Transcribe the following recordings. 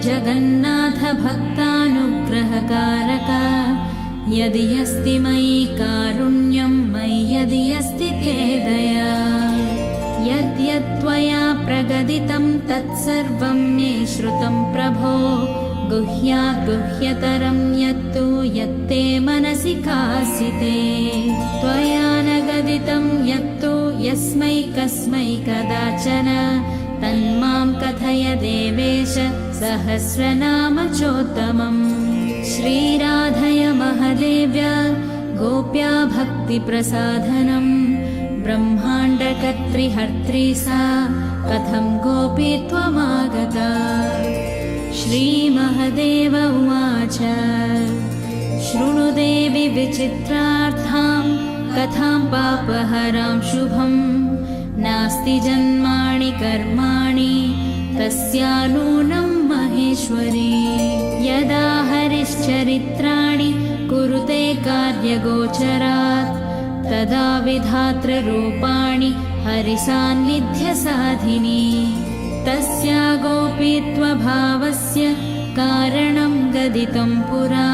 जगन्नाथ भक्तानुग्रहकारक यदि अस्ति मयि कारुण्यं मयि यदि अस्ति ते दया यद्यत्त्वया प्रगदितं तत्सर्वं मे श्रुतं प्रभो गुह्यात् गुह्यतरं यत्तु यत्ते मनसि कासिते त्वया न गदितं यत्तु यस्मै कस्मै कदाचन तन्मां कथय देवेश सहस्रनाम चोत्तमम् श्रीराधय महदेव्य गोप्या भक्तिप्रसाधनम् ब्रह्माण्डकर्त्रिहर्त्री सा कथं गोपी त्वमागता श्रीमहदेव उवाच शृणु देवि विचित्रार्थां कथां पापहरां शुभम् नास्ति जन्माणि कर्माणि तस्या नूनं महेश्वरी यदा हरिश्चरित्राणि कुरुते कार्यगोचरात् तदा विधातृरूपाणि हरिसान्निध्यसाधिनी तस्या गोपीत्वभावस्य कारणं गदितं पुरा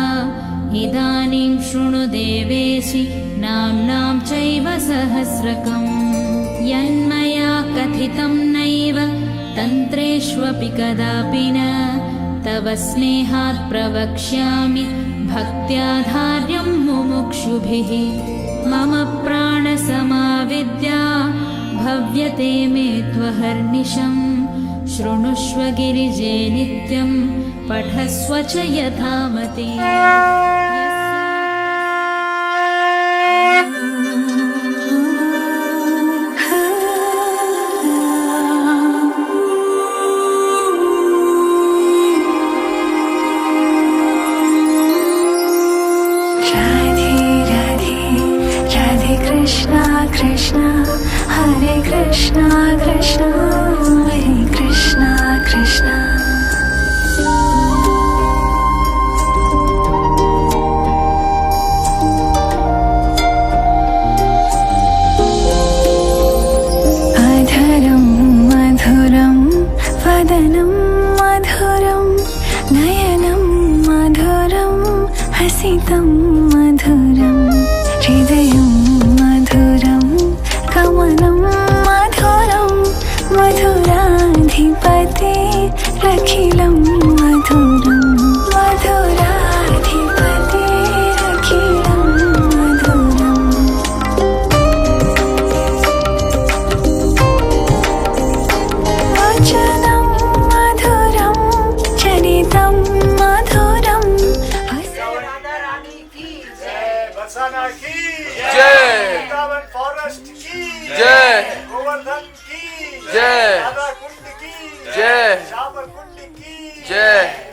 इदानीं शृणु देवेशि नाम्नां चैव सहस्रकम् यन्मया कथितं नैव तन्त्रेष्वपि कदापि न तव स्नेहात् प्रवक्ष्यामि भक्त्याधार्यं मुमुक्षुभिः मम प्राणसमाविद्या भव्यते मे त्वहर्निशम् शृणुष्व गिरिजे नित्यं पठस्व च यथामति Krishna Krishna Hare Krishna Krishna Hare Krishna Krishna Adharam madhuram vadanam madhuram nayanam madhuram hasitam madhuram hridayam कमलं मधुरं मधुराधिपते रखिलं मधुरं मधुराधिपते रखिलं मधुरम् वचनं मधुरं चरितं मधुरं बरसाना की जय वृंदावन फॉरेस्ट की जय गोवर्धन की जय राधा कुंड की जय श्याम कुंड की जय